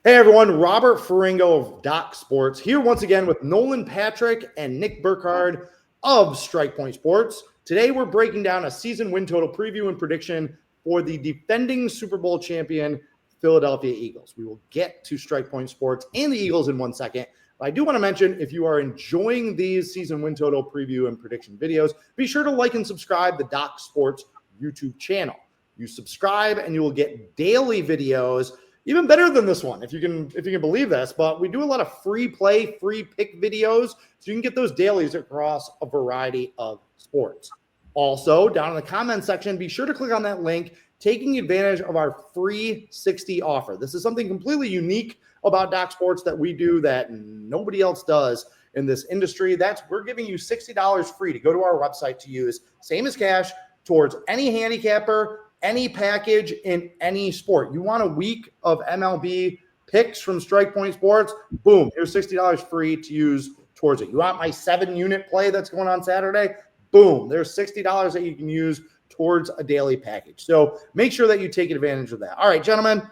Hey everyone, Robert Faringo of DocSports here once again with Nolan Patrick and Nick Burkhardt of Strike Point Sports. Today we're breaking down a season win total preview and prediction for the defending Super Bowl champion Philadelphia Eagles. We will get to Strike Point Sports and the Eagles in 1 second. But I do want to mention, if you are enjoying these season win total preview and prediction videos, be sure to like and subscribe to the DocSports YouTube channel. You subscribe and you will get daily videos, even better than this one, if you can believe this. But we do a lot of free play, free pick videos, so you can get those dailies across a variety of sports. Also, down in the comment section, be sure to click on that link, taking advantage of our free 60 offer. This is something completely unique about DocSports that we do that nobody else does in this industry. We're giving you $60 free to go to our website to use, same as cash, towards any handicapper, any package in any sport. You want a week of MLB picks from Strike Point Sports? Boom, here's $60 free to use towards it. You want my 7-unit play that's going on Saturday? Boom, there's $60 that you can use towards a daily package. So make sure that you take advantage of that. All right, gentlemen,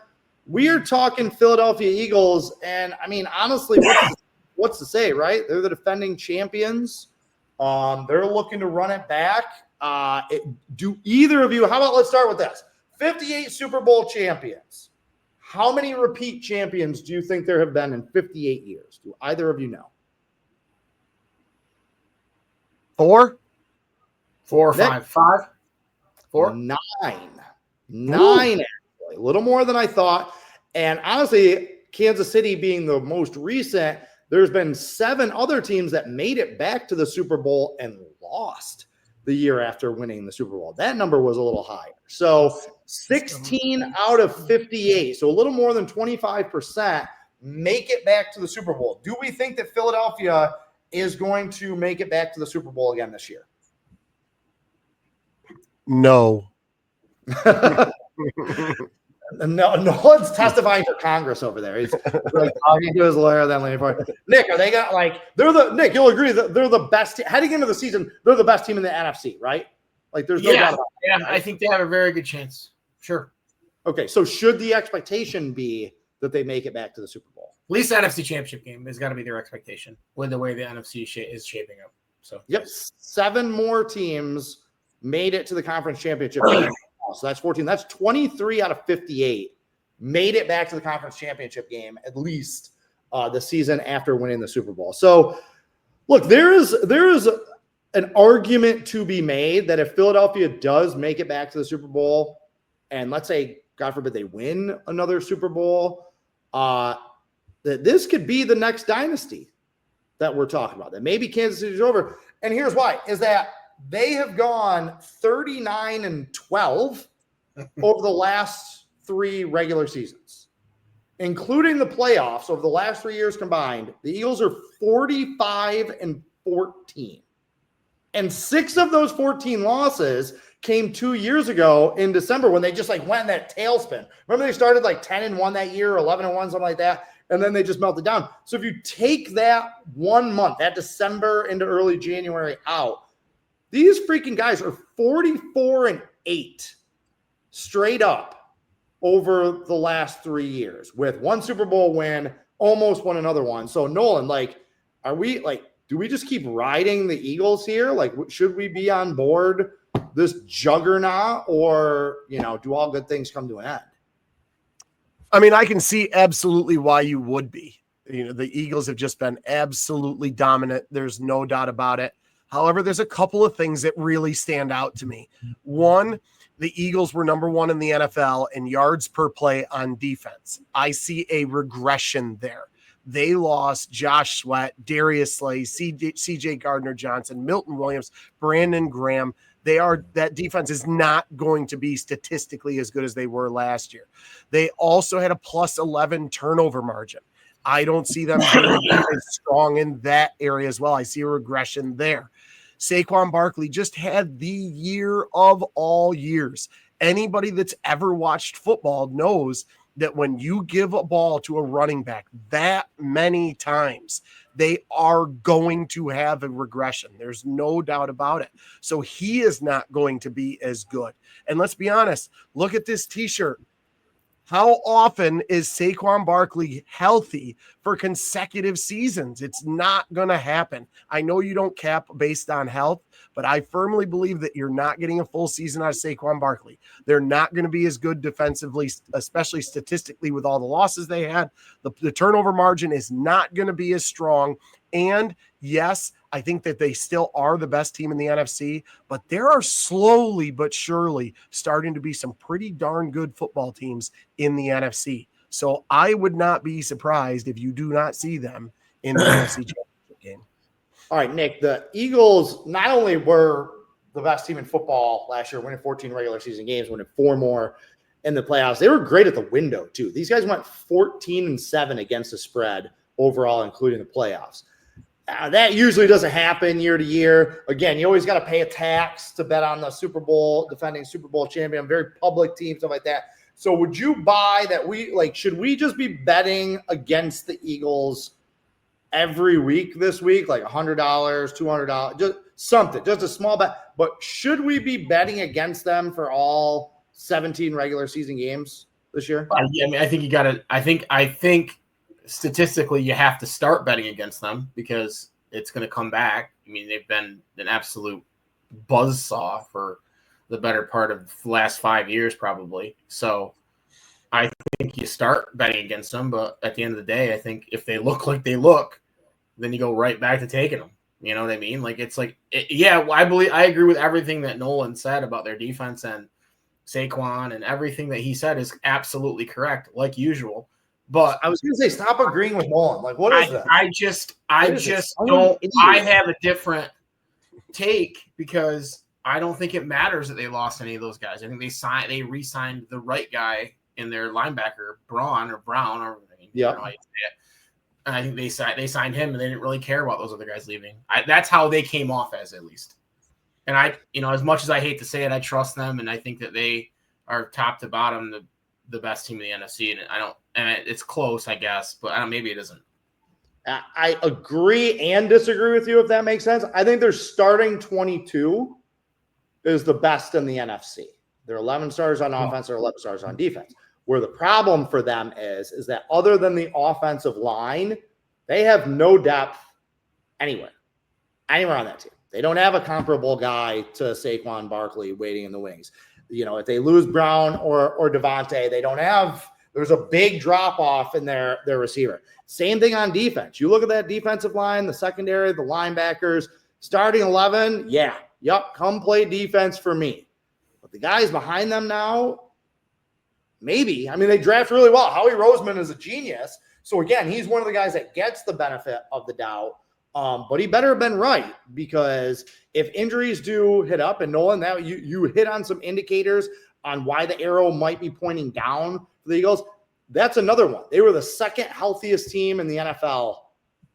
we are talking Philadelphia Eagles, and I mean, honestly, what's to say, right? They're the defending champions. They're looking to run it back. Do either of you, how about let's start with this. 58 Super Bowl champions. How many repeat champions do you think there have been in 58 years? Do either of you know? 4 or 5. 5? 4? 9. 9, actually. A little more than I thought. And honestly, Kansas City being the most recent, there's been 7 other teams that made it back to the Super Bowl and lost the year after winning the Super Bowl. That number was a little higher. So 16 out of 58, so a little more than 25% make it back to the Super Bowl. Do we think that Philadelphia is going to make it back to the Super Bowl again this year? No. No one's testifying for Congress over there. He's like talking to his lawyer, then leaning forward. Nick, are they got Nick, you'll agree that they're the best heading into the season. They're the best team in the NFC, right? Like there's no doubt about it. Yeah, I think they have a very good chance. Sure. Okay, so should the expectation be that they make it back to the Super Bowl? At least the NFC Championship game has got to be their expectation with the way the NFC is shaping up. So yep, 7 more teams made it to the conference championship game. So that's 14. That's 23 out of 58 made it back to the conference championship game, at least the season after winning the Super Bowl. So, look, there is an argument to be made that if Philadelphia does make it back to the Super Bowl, and let's say, God forbid, they win another Super Bowl, that this could be the next dynasty that we're talking about. That maybe Kansas City's over. And here's why, is that they have gone 39-12 over the last 3 regular seasons, including the playoffs over the last 3 years combined. The Eagles are 45-14. And 6 of those 14 losses came 2 years ago in December when they just went in that tailspin. Remember they started 10-1 that year, 11-1, something like that, and then they just melted down. So if you take that 1 month, that December into early January out, these freaking guys are 44-8 straight up over the last 3 years with 1 Super Bowl win, almost won another one. So Nolan, are we do we just keep riding the Eagles here? Should we be on board this juggernaut, or, do all good things come to an end? I mean, I can see absolutely why you would be. The Eagles have just been absolutely dominant. There's no doubt about it. However, there's a couple of things that really stand out to me. One, the Eagles were number 1 in the NFL in yards per play on defense. I see a regression there. They lost Josh Sweat, Darius Slay, C.J. Gardner-Johnson, Milton Williams, Brandon Graham. That defense is not going to be statistically as good as they were last year. They also had a plus 11 turnover margin. I don't see them being as strong in that area as well. I see a regression there. Saquon Barkley just had the year of all years. Anybody that's ever watched football knows that when you give a ball to a running back that many times, they are going to have a regression. There's no doubt about it. So he is not going to be as good. And let's be honest, look at this t-shirt. How often is Saquon Barkley healthy for consecutive seasons? It's not going to happen. I know you don't cap based on health, but I firmly believe that you're not getting a full season out of Saquon Barkley. They're not going to be as good defensively, especially statistically with all the losses they had. The turnover margin is not going to be as strong. And yes, I think that they still are the best team in the NFC, but there are slowly but surely starting to be some pretty darn good football teams in the NFC. So I would not be surprised if you do not see them in the NFC Championship game. All right, Nick, the Eagles not only were the best team in football last year, winning 14 regular season games, winning 4 more in the playoffs, they were great at the window too. These guys went 14-7 against the spread overall, including the playoffs. That usually doesn't happen year to year. Again, you always got to pay a tax to bet on the Super Bowl, defending Super Bowl champion, very public team, stuff like that. So would you buy that should we just be betting against the Eagles every week this week, like $100, $200, just something, just a small bet? But should we be betting against them for all 17 regular season games this year? Yeah, I mean, I think you got to. I think statistically, you have to start betting against them because it's going to come back. I mean, they've been an absolute buzzsaw for the better part of the last 5 years, probably. So I think you start betting against them, but at the end of the day, I think if they look like they look, then you go right back to taking them. You know what I mean? Like, it's like, I agree with everything that Nolan said about their defense and Saquon, and everything that he said is absolutely correct, like usual. But I was going to say, stop agreeing with Nolan. Like, what is that? I just don't. I have a different take because I don't think it matters that they lost any of those guys. I think they re-signed the right guy in their linebacker, Brown, or yeah. And I think they signed him, and they didn't really care about those other guys leaving. That's how they came off as, at least. And as much as I hate to say it, I trust them, and I think that they are top to bottom the best team in the NFC. And it's close, I guess, but maybe it isn't. I agree and disagree with you, if that makes sense. I think their starting 22 is the best in the NFC. They're 11 stars on offense or 11 stars on defense. Where the problem for them is that other than the offensive line, they have no depth anywhere on that team. They don't have a comparable guy to Saquon Barkley waiting in the wings. If they lose Brown or Devontae, they don't have – there's a big drop-off in their receiver. Same thing on defense. You look at that defensive line, the secondary, the linebackers, starting 11, come play defense for me. But the guys behind them now, maybe. I mean, they draft really well. Howie Roseman is a genius. So, again, he's one of the guys that gets the benefit of the doubt. But he better have been right, because if injuries do hit up, and Nolan, that you hit on some indicators on why the arrow might be pointing down for the Eagles. That's another one. They were the second healthiest team in the NFL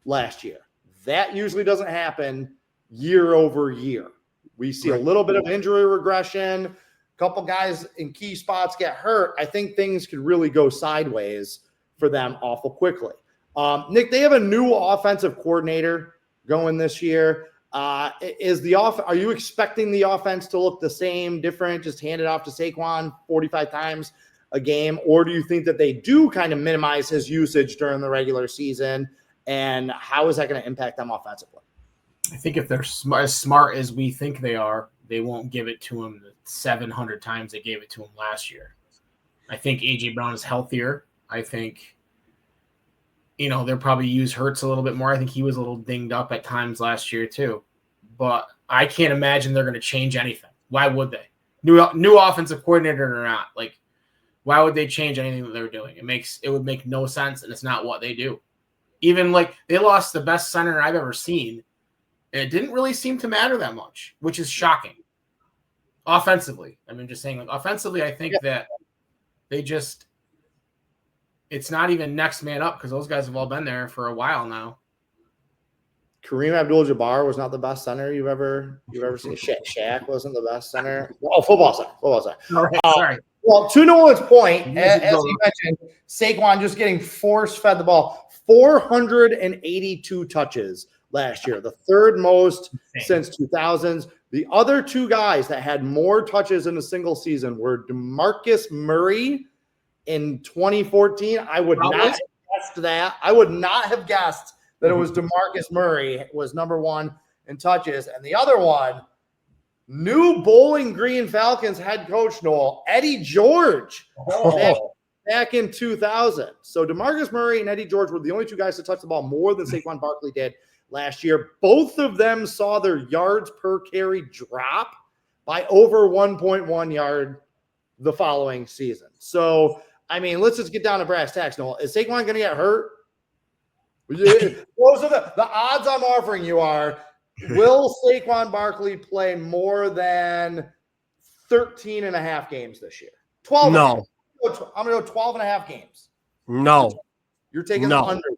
last year. That usually doesn't happen year over year. We see a little bit of injury regression. A couple guys in key spots get hurt. I think things could really go sideways for them awful quickly. Nick, they have a new offensive coordinator going this year. Are you expecting the offense to look the same, different, just hand it off to Saquon 45 times a game? Or do you think that they do kind of minimize his usage during the regular season? And how is that going to impact them offensively? I think if they're as smart as we think they are, they won't give it to him the 700 times they gave it to him last year. I think A.J. Brown is healthier. I think, they'll probably use Hurts a little bit more. I think he was a little dinged up at times last year too. But I can't imagine they're going to change anything. Why would they? New offensive coordinator or not? Like, why would they change anything that they're doing? It would make no sense, and it's not what they do. Even like they lost the best center I've ever seen, and it didn't really seem to matter that much, which is shocking. Offensively, just saying, like, offensively, I think that they just – it's not even next man up, because those guys have all been there for a while now. Kareem Abdul-Jabbar was not the best center you've ever seen. Shaq wasn't the best center. Oh, football center. All right, sorry. Well, to Nolan's point, as he mentioned, Saquon just getting force-fed the ball. 482 touches last year, the third most since 2000s. The other two guys that had more touches in a single season were DeMarcus Murray in 2014, I would not have guessed that. I would not have guessed that it was DeMarcus Murray was number one in touches. And the other one, new Bowling Green Falcons head coach, Noel, Eddie George, back in 2000. So DeMarcus Murray and Eddie George were the only two guys to touch the ball more than Saquon Barkley did last year. Both of them saw their yards per carry drop by over 1.1 yard the following season. So, I mean, let's just get down to brass tacks, Noel. Is Saquon going to get hurt? Those are the odds I'm offering you are, will Saquon Barkley play more than 13 and a half games this year? 12. No. I'm going to go 12 and a half games. No. You're taking the under.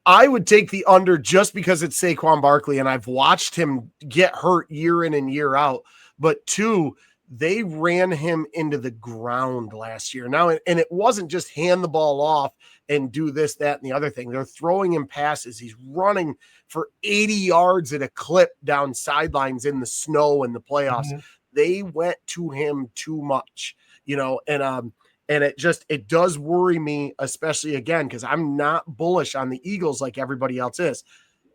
I would take the under just because it's Saquon Barkley, and I've watched him get hurt year in and year out. But two, they ran him into the ground last year. Now, and it wasn't just hand the ball off and do this, that, and the other thing. They're throwing him passes. He's running for 80 yards at a clip down sidelines in the snow in the playoffs. Mm-hmm. They went to him too much, and it does worry me, especially again, because I'm not bullish on the Eagles like everybody else is.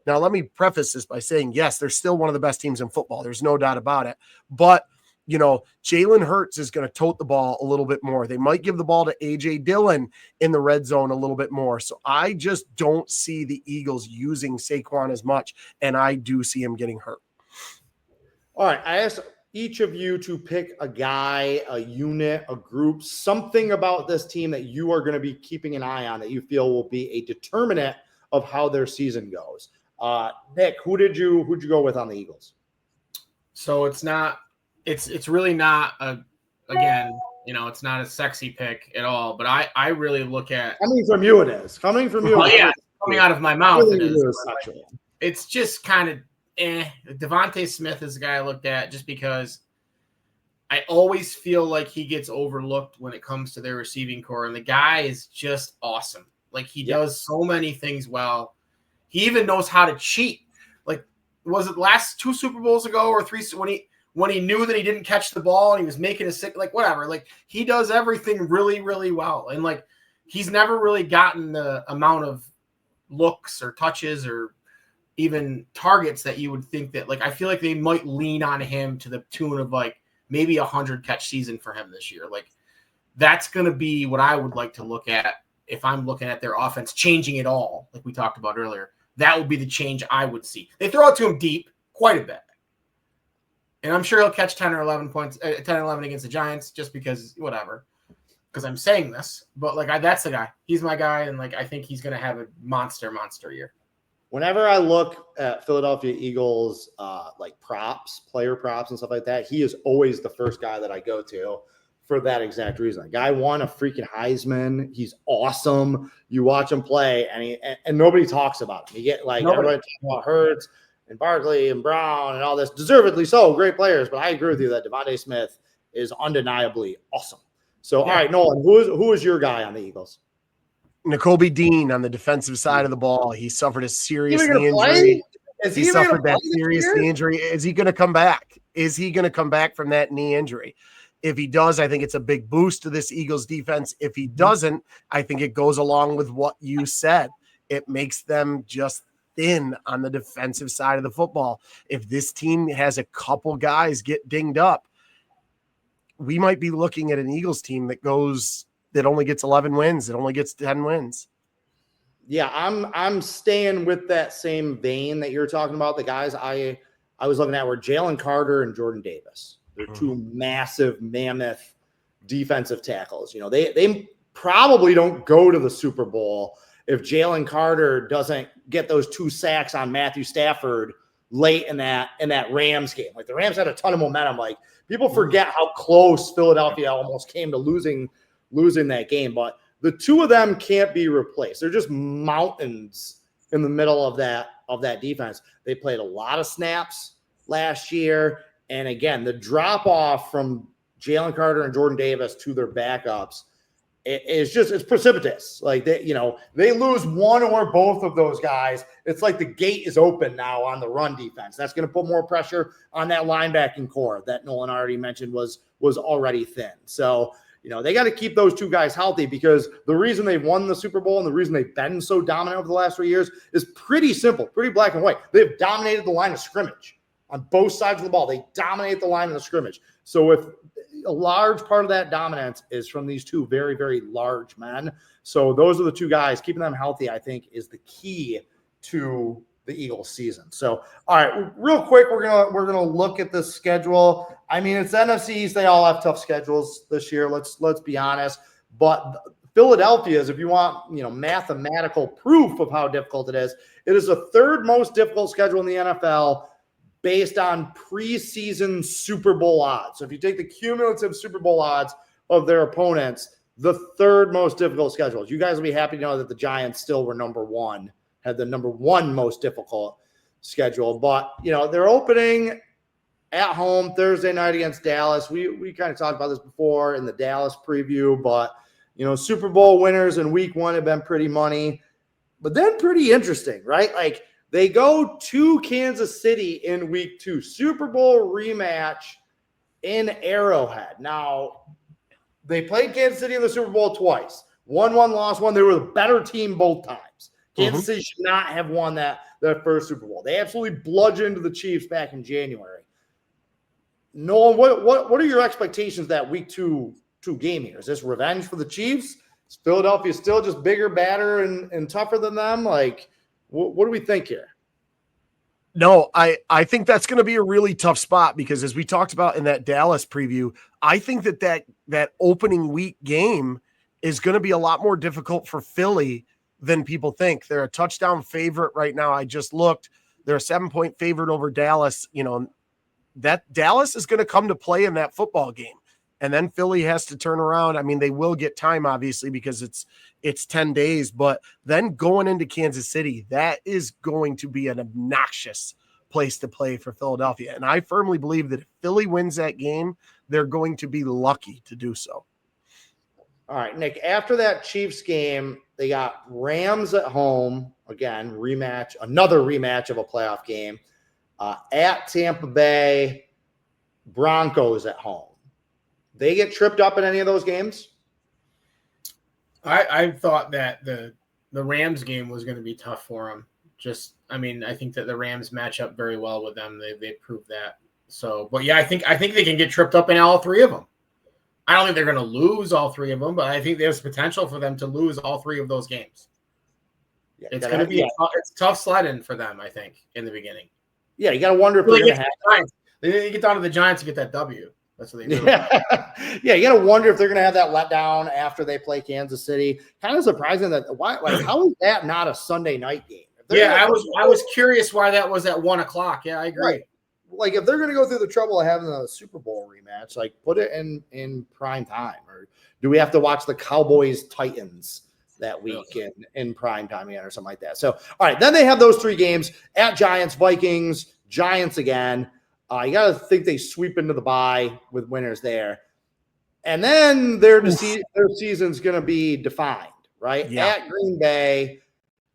Now, let me preface this by saying, yes, they're still one of the best teams in football. There's no doubt about it. But, Jalen Hurts is going to tote the ball a little bit more. They might give the ball to A.J. Dillon in the red zone a little bit more. So I just don't see the Eagles using Saquon as much, and I do see him getting hurt. All right, I asked each of you to pick a guy, a unit, a group, something about this team that you are going to be keeping an eye on that you feel will be a determinant of how their season goes. Nick, who'd you go with on the Eagles? So it's really not it's not a sexy pick at all, but I really look at coming from you it is. Coming from you. Well, yeah, coming out of my mouth it is. It's just kind of Devontae Smith is the guy I looked at just because I always feel like he gets overlooked when it comes to their receiving core, and the guy is just awesome. Like he does so many things well. He even knows how to cheat. Like, was it last 2 Super Bowls ago or 3 when he knew that he didn't catch the ball and he was making a sick, like whatever. Like he does everything really, really well. And like he's never really gotten the amount of looks or touches or even targets that you would think that, like, I feel like they might lean on him to the tune of like maybe 100 catch season for him this year. Like that's going to be what I would like to look at if I'm looking at their offense changing it all. Like we talked about earlier, that would be the change I would see. They throw it to him deep quite a bit. And I'm sure he'll catch 10 or 11 points, 10 or 11 against the Giants just because whatever, because I'm saying this, but like that's the guy. He's my guy. And like, I think he's going to have a monster year. Whenever I look at Philadelphia Eagles, like player props and stuff like that, he is always the first guy that I go to for that exact reason. The guy won a freaking Heisman. He's awesome. You watch him play and nobody talks about him. You get like everybody talks about Hurts and Barkley and Brown and all this, deservedly so, great players. But I agree with you that Devontae Smith is undeniably awesome. So, all right, Nolan, who is your guy on the Eagles? Nakobe Dean on the defensive side of the ball. He suffered a serious knee injury. He suffered that serious knee injury. Is he going to come back? Is he going to come back from that knee injury? If he does, I think it's a big boost to this Eagles defense. If he doesn't, I think it goes along with what you said. It makes them just thin on the defensive side of the football. If this team has a couple guys get dinged up, we might be looking at an Eagles team that only gets 11 wins. It only gets 10 wins. Yeah, I'm staying with that same vein that you're talking about. The guys I was looking at were Jalen Carter and Jordan Davis. They're two massive, mammoth defensive tackles. They probably don't go to the Super Bowl if Jalen Carter doesn't get those 2 sacks on Matthew Stafford late in that Rams game. Like the Rams had a ton of momentum. Like people forget how close Philadelphia almost came to losing that game. But the two of them can't be replaced. They're just mountains in the middle of that defense. They played a lot of snaps last year. And again, the drop off from Jalen Carter and Jordan Davis to their backups it's precipitous. Like they lose one or both of those guys. It's like the gate is open now on the run defense. That's going to put more pressure on that linebacking core that Nolan already mentioned was already thin. So, They got to keep those two guys healthy, because the reason they've won the Super Bowl and the reason they've been so dominant over the last 3 years is pretty simple, pretty black and white. They've dominated the line of scrimmage on both sides of the ball. They dominate the line of the scrimmage. So if a large part of that dominance is from these two very, very large men. So those are the two guys. Keeping them healthy, I think, is the key to the Eagles season. So, all right, real quick, we're gonna look at the schedule. I mean, it's NFC East. They all have tough schedules this year. Let's be honest. But Philadelphia's, if you want, mathematical proof of how difficult it is the third most difficult schedule in the NFL based on preseason Super Bowl odds. So if you take the cumulative Super Bowl odds of their opponents, the third most difficult schedule. You guys will be happy to know that the Giants still were number one, had the number one most difficult schedule. But, they're opening at home Thursday night against Dallas. We kind of talked about this before in the Dallas preview, but, Super Bowl winners in week one have been pretty money, but then pretty interesting, right? Like, they go to Kansas City in week two, Super Bowl rematch in Arrowhead. Now, they played Kansas City in the Super Bowl twice. Won one, lost one. They were the better team both times. Kansas City should not have won that first Super Bowl. They absolutely bludgeoned the Chiefs back in January. Nolan, what are your expectations that week two game here? Is this revenge for the Chiefs? Is Philadelphia still just bigger, badder, and tougher than them? Like, what do we think here? No, I think that's going to be a really tough spot, because as we talked about in that Dallas preview, I think that opening week game is going to be a lot more difficult for Philly than people think. They're a touchdown favorite right now. I just looked. They're a 7-point favorite over Dallas. That Dallas is going to come to play in that football game. And then Philly has to turn around. I mean, they will get time, obviously, because it's 10 days. But then going into Kansas City, that is going to be an obnoxious place to play for Philadelphia. And I firmly believe that if Philly wins that game, they're going to be lucky to do so. All right, Nick, after that Chiefs game, they got Rams at home. Again, another rematch of a playoff game. At Tampa Bay, Broncos at home. They get tripped up in any of those games? I thought that the Rams game was going to be tough for them. I think that the Rams match up very well with them. They proved that. So, but yeah, I think they can get tripped up in all three of them. I don't think they're going to lose all three of them, but I think there's potential for them to lose all three of those games. Yeah, it's going to be it's tough sledding for them, I think, in the beginning. Yeah, you got to wonder if they're going to have. They get down to the Giants to get that W. That's what they do. Yeah, you got to wonder if they're going to have that letdown after they play Kansas City. Kind of surprising that how is that not a Sunday night game? Yeah, I was curious why that was at 1:00. Yeah, I agree. Right. Like, if they're going to go through the trouble of having a Super Bowl rematch, like, put it in prime time, or do we have to watch the Cowboys Titans that week in prime time again or something like that? So, all right, then they have those three games at Giants, Vikings, Giants again. You got to think they sweep into the bye with winners there. And then their season's going to be defined, right? Yeah. At Green Bay,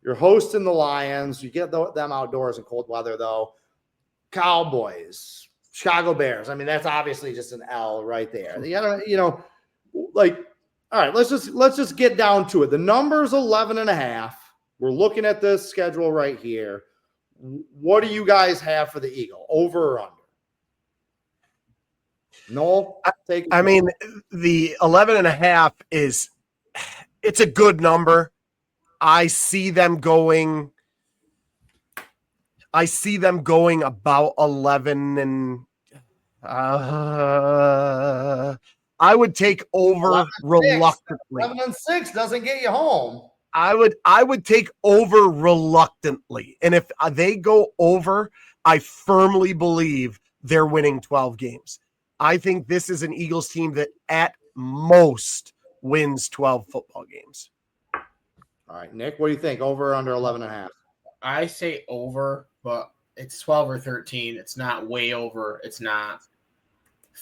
you're hosting the Lions. You get them outdoors in cold weather, though. Cowboys, Chicago Bears. I mean, that's obviously just an L right there. You gotta, all right, let's just get down to it. The number's 11.5. We're looking at this schedule right here. What do you guys have for the Eagle? Over or under? No, I mean, the 11.5 it's a good number. I see them going about 11 and I would take over reluctantly. 11-6 doesn't get you home. I would take over reluctantly. And if they go over, I firmly believe they're winning 12 games. I think this is an Eagles team that at most wins 12 football games. All right, Nick, what do you think? Over or under 11.5? I say over, but it's 12 or 13. It's not way over. It's not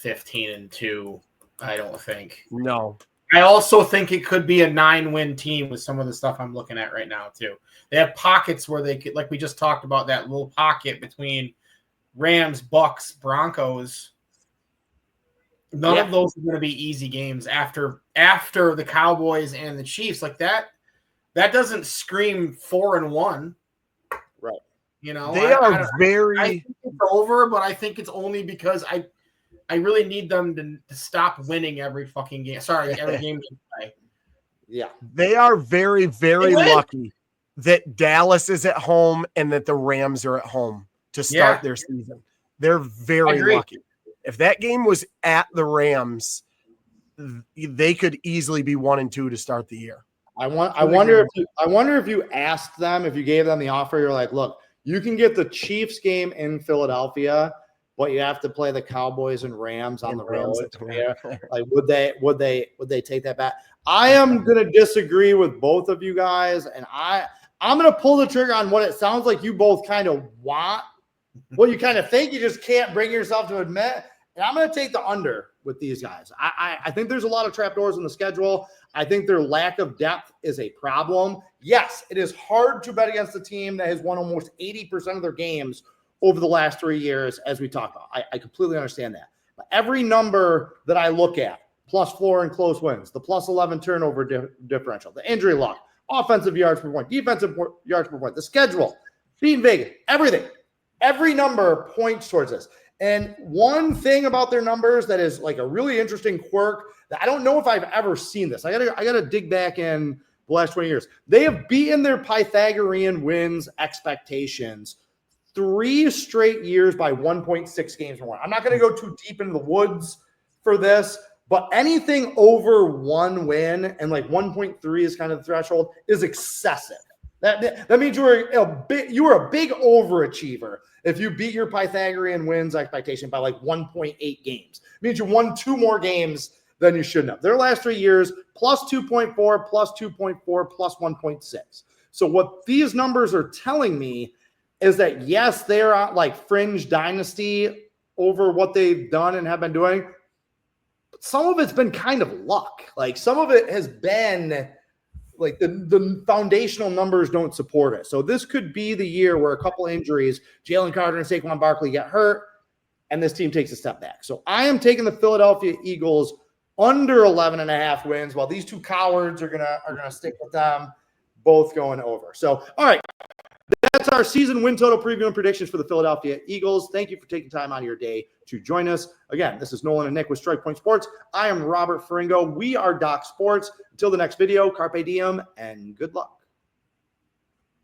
15-2. I don't think. No. I also think it could be a 9-win team with some of the stuff I'm looking at right now, too. They have pockets where they could, like we just talked about, that little pocket between Rams, Bucks, Broncos. None of those are going to be easy games after the Cowboys and the Chiefs. Like that doesn't scream 4-1. Right. You know, They are I very think it's over, but I think it's only because I really need them to stop winning every fucking game. Sorry, every game they play. Yeah. They are very, very lucky that Dallas is at home and that the Rams are at home to start their season. They're very lucky. If that game was at the Rams, they could easily be 1-2 to start the year. I wonder if you asked them, if you gave them the offer, you're like, look, you can get the Chiefs game in Philadelphia, but you have to play the Cowboys and Rams on the road. Yeah. Like, would they take that back? I am going to disagree with both of you guys, and I'm going to pull the trigger on what it sounds like you both kind of want, what you kind of think you just can't bring yourself to admit. And I'm going to take the under with these guys. I think there's a lot of trapdoors in the schedule. I think their lack of depth is a problem. Yes, it is hard to bet against a team that has won almost 80% of their games over the last 3 years, as we talked about. I completely understand that. But every number that I look at, +4 in close wins, the +11 turnover differential, the injury log, offensive yards per point, defensive yards per point, the schedule, beating Vegas, everything. Every number points towards this. And one thing about their numbers that is like a really interesting quirk that I don't know if I've ever seen this. I gotta dig back in the last 20 years. They have beaten their Pythagorean wins expectations 3 straight years by 1.6 games or more. I'm not going to go too deep into the woods for this, but anything over 1 win and like 1.3 is kind of the threshold is excessive. That means you were a big overachiever if you beat your Pythagorean wins expectation by like 1.8 games. It means you won 2 more games than you shouldn't have. Their last 3 years, +2.4, +2.4, +1.6. So what these numbers are telling me is that, yes, they're like fringe dynasty over what they've done and have been doing. But some of it's been kind of luck. Like some of it has been like the foundational numbers don't support it. So this could be the year where a couple injuries, Jalen Carter and Saquon Barkley get hurt, and this team takes a step back. So I am taking the Philadelphia Eagles under 11.5 wins, while these two cowards are gonna stick with them, both going over. So, all right. That's our season win total preview and predictions for the Philadelphia Eagles. Thank you for taking time out of your day to join us. Again, this is Nolan and Nick with Strike Point Sports. I am Robert Faringo. We are Doc Sports. Until the next video, carpe diem and good luck.